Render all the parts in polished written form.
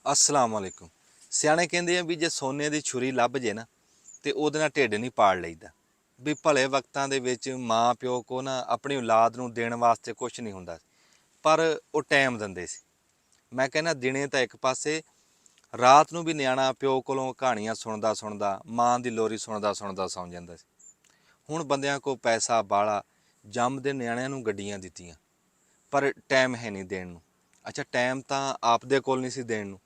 अस्सलाम वालेकुम। सियाणे कहते हैं भी जे सोने की छुरी लभ जे ना तो ਉਹਦੇ ਨਾਲ ਢਿੱਡ नहीं पाड़ ਲਈਦਾ। भी भले वक्तां ਦੇ ਵਿੱਚ माँ प्यो को ना अपनी औलाद ਨੂੰ ਦੇਣ ਵਾਸਤੇ ਕੁਛ ਨਹੀਂ ਹੁੰਦਾ, ਪਰ ਉਹ ਟਾਈਮ ਦਿੰਦੇ ਸੀ। ਮੈਂ ਕਹਿੰਦਾ ਦਿਨੇ ਤਾਂ ਇੱਕ ਪਾਸੇ, ਰਾਤ ਨੂੰ ਵੀ ਨਿਆਣਾ ਪਿਓ ਕੋਲੋਂ ਕਹਾਣੀਆਂ ਸੁਣਦਾ ਸੁਣਦਾ, ਮਾਂ ਦੀ ਲੋਰੀ ਸੁਣਦਾ ਸੁਣਦਾ ਸੌਂ ਜਾਂਦਾ ਸੀ। ਹੁਣ ਬੰਦਿਆਂ ਕੋਲ ਪੈਸਾ ਬਾਲਾ, ਜੰਮਦੇ ਨਿਆਣਿਆਂ ਨੂੰ ਗੱਡੀਆਂ ਦਿੱਤੀਆਂ, ਪਰ ਟਾਈਮ ਹੈ ਨਹੀਂ ਦੇਣ ਨੂੰ। ਅੱਛਾ, ਟਾਈਮ ਤਾਂ ਆਪਦੇ ਕੋਲ ਨਹੀਂ ਸੀ ਦੇਣ ਨੂੰ,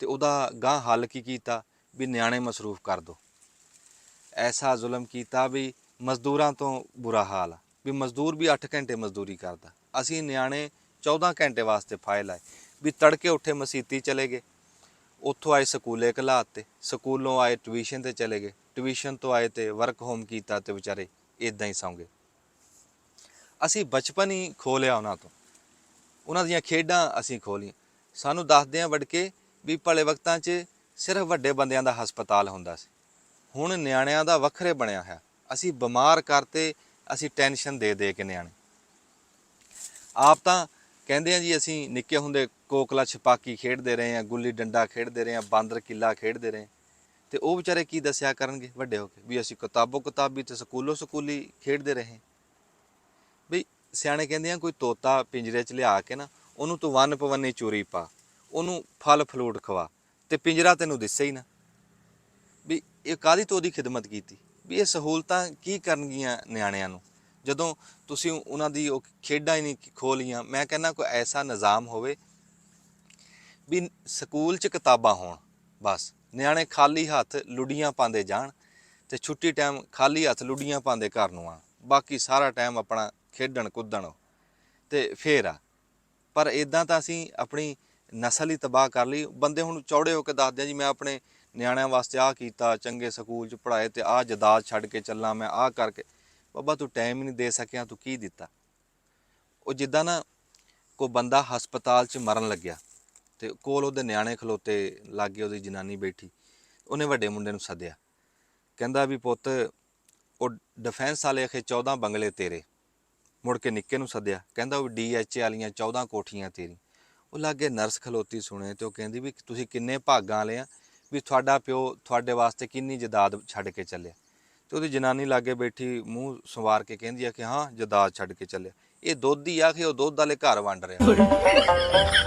ਤੇ ਉਹਦਾ ਗਾਂ ਹੱਲ ਕੀ ਕੀਤਾ ਵੀ ਨਿਆਣੇ ਮਸਰੂਫ ਕਰ ਦੋ। ਐਸਾ ਜ਼ੁਲਮ ਕੀਤਾ ਵੀ ਮਜ਼ਦੂਰਾਂ ਤੋਂ ਬੁਰਾ ਹਾਲ ਆ, ਵੀ ਮਜ਼ਦੂਰ ਵੀ 8 ਘੰਟੇ ਮਜ਼ਦੂਰੀ ਕਰਦਾ, ਅਸੀਂ ਨਿਆਣੇ 14 ਘੰਟੇ ਵਾਸਤੇ ਫਾਇਲ ਆਏ। ਵੀ ਤੜਕੇ ਉੱਠੇ ਮਸੀਤੀ ਚਲੇ ਗਏ, ਉੱਥੋਂ ਆਏ ਸਕੂਲੇ ਘਲਾਤੇ, ਸਕੂਲੋਂ ਆਏ ਟਿਊਸ਼ਨ ਤੇ ਚਲੇ ਗਏ, ਟਿਊਸ਼ਨ ਤੋਂ ਆਏ ਤੇ ਵਰਕ ਹੋਮ ਕੀਤਾ ਤੇ ਵਿਚਾਰੇ ਇਦਾਂ ਹੀ ਸੌਂ ਗਏ। ਅਸੀਂ ਬਚਪਨ ਹੀ ਖੋਹ ਲਿਆ ਉਹਨਾਂ ਤੋਂ, ਉਹਨਾਂ ਦੀਆਂ ਖੇਡਾਂ ਅਸੀਂ ਖੋਹ ਲਈਆਂ। ਸਾਨੂੰ ਦੱਸਦੇ ਆ ਵੜ ਕੇ ਵੀ ਭਲੇ ਵਕਤਾਂ 'ਚ ਸਿਰਫ ਵੱਡੇ ਬੰਦਿਆਂ ਦਾ ਹਸਪਤਾਲ ਹੁੰਦਾ ਸੀ, ਹੁਣ ਨਿਆਣਿਆਂ ਦਾ ਵੱਖਰੇ ਬਣਿਆ ਹੋਇਆ। ਅਸੀਂ ਬਿਮਾਰ ਕਰਤੇ, ਅਸੀਂ ਟੈਨਸ਼ਨ ਦੇ ਦੇ ਕੇ ਨਿਆਣੇ। ਆਪ ਤਾਂ ਕਹਿੰਦੇ ਆ ਜੀ ਅਸੀਂ ਨਿੱਕੇ ਹੁੰਦੇ ਕੋਕਲਾ ਛਪਾਕੀ ਖੇਡਦੇ ਰਹੇ ਹਾਂ, ਗੁੱਲੀ ਡੰਡਾ ਖੇਡਦੇ ਰਹੇ ਹਾਂ, ਬਾਂਦਰ ਕਿੱਲਾ ਖੇਡਦੇ ਰਹੇ, ਤੇ ਉਹ ਵਿਚਾਰੇ ਕੀ ਦੱਸਿਆ ਕਰਨਗੇ ਵੱਡੇ ਹੋ ਕੇ ਵੀ ਅਸੀਂ ਕਿਤਾਬੋ ਕਿਤਾਬੀ ਤੇ ਸਕੂਲੋਂ ਸਕੂਲੀ ਖੇਡਦੇ ਰਹੇ। ਵੀ ਸਿਆਣੇ ਕਹਿੰਦੇ ਆ ਕੋਈ ਤੋਤਾ ਪਿੰਜਰੇ 'ਚ ਲਿਆ ਕੇ ਨਾ ਉਹਨੂੰ ਤੂੰ ਵੰਨ ਪਵੰਨੀ ਚੂਰੀ ਪਾ, ਉਹਨੂੰ ਫਲ ਫਲੂਟ ਖਵਾ, ਤੇ ਪਿੰਜਰਾ ਤੈਨੂੰ ਦਿਸੇ ਹੀ ਨਾ। ਵੀ ਇਹ ਕਾਹਦੀ ਤੋਂ ਉਹਦੀ ਖਿਦਮਤ ਕੀਤੀ, ਵੀ ਇਹ ਸਹੂਲਤਾਂ ਕੀ ਕਰਨਗੀਆਂ ਨਿਆਣਿਆਂ ਨੂੰ ਜਦੋਂ ਤੁਸੀਂ ਉਹਨਾਂ ਦੀ ਉਹ ਖੇਡਾਂ ਹੀ ਨਹੀਂ ਖੋਹ ਲਈਆਂ। ਮੈਂ ਕਹਿੰਦਾ ਕੋਈ ਐਸਾ ਨਿਜ਼ਾਮ ਹੋਵੇ ਵੀ ਸਕੂਲ 'ਚ ਕਿਤਾਬਾਂ ਹੋਣ, ਬਸ ਨਿਆਣੇ ਖਾਲੀ ਹੱਥ ਲੁੱਡੀਆਂ ਪਾਉਂਦੇ ਜਾਣ, ਤੇ ਛੁੱਟੀ ਟਾਈਮ ਖਾਲੀ ਹੱਥ ਲੁੱਡੀਆਂ ਪਾਉਂਦੇ ਘਰ ਨੂੰ ਆਉਣ, ਬਾਕੀ ਸਾਰਾ ਟਾਈਮ ਆਪਣਾ ਖੇਡਣ ਕੁੱਦਣ ਤੇ ਫੇਰ ਆ। ਪਰ ਇਦਾਂ ਤਾਂ ਅਸੀਂ ਆਪਣੀ ਨਸਲ ਹੀ ਤਬਾਹ ਕਰ ਲਈ। ਬੰਦੇ ਹੁਣ ਚੌੜੇ ਹੋ ਕੇ ਦੱਸਦੇ ਆ ਜੀ ਮੈਂ ਆਪਣੇ ਨਿਆਣਿਆਂ ਵਾਸਤੇ ਆਹ ਕੀਤਾ, ਚੰਗੇ ਸਕੂਲ 'ਚ ਪੜ੍ਹਾਏ, ਤੇ ਆਹ ਜਾਇਦਾਦ ਛੱਡ ਕੇ ਚੱਲਾਂ ਮੈਂ, ਆਹ ਕਰਕੇ। ਬਾਬਾ ਤੂੰ ਟਾਈਮ ਹੀ ਨਹੀਂ ਦੇ ਸਕਿਆ, ਤੂੰ ਕੀ ਦਿੱਤਾ? ਉਹ ਜਿੱਦਾਂ ਨਾ ਕੋਈ ਬੰਦਾ ਹਸਪਤਾਲ 'ਚ ਮਰਨ ਲੱਗਿਆ ਤੇ ਕੋਲ ਉਹਦੇ ਨਿਆਣੇ ਖਲੋਤੇ, ਲਾਗੇ ਉਹਦੀ ਜਨਾਨੀ ਬੈਠੀ, ਉਹਨੇ ਵੱਡੇ ਮੁੰਡੇ ਨੂੰ ਸੱਦਿਆ, ਕਹਿੰਦਾ ਵੀ ਪੁੱਤ ਉਹ ਡਿਫੈਂਸ ਵਾਲੇ ਆਖੇ 14 ਬੰਗਲੇ ਤੇਰੇ। ਮੁੜ ਕੇ ਨਿੱਕੇ ਨੂੰ ਸੱਦਿਆ, ਕਹਿੰਦਾ ਉਹ DHA ਵਾਲੀਆਂ 14 ਕੋਠੀਆਂ ਤੇਰੀ। ਉਹ ਲਾਗੇ ਨਰਸ ਖਲੋਤੀ ਸੁਣੇ ਤੇ ਉਹ ਕਹਿੰਦੀ ਵੀ ਤੁਸੀਂ ਕਿੰਨੇ ਭਾਗਾਂ ਵਾਲੇ ਆ, ਵੀ ਤੁਹਾਡਾ ਪਿਓ ਤੁਹਾਡੇ ਵਾਸਤੇ ਕਿੰਨੀ ਜਾਇਦਾਦ ਛੱਡ ਕੇ ਚੱਲਿਆ। ਤੇ ਉਹਦੀ ਜਨਾਨੀ ਲਾਗੇ ਬੈਠੀ ਮੂੰਹ ਸੰਵਾਰ ਕੇ ਕਹਿੰਦੀ ਆ ਕਿ ਹਾਂ ਜਾਇਦਾਦ ਛੱਡ ਕੇ ਚੱਲਿਆ, ਇਹ ਦੁੱਧ ਹੀ ਆ ਕਿ ਉਹ ਦੁੱਧ ਵਾਲੇ ਘਰ ਵੰਡ ਰਿਹਾ।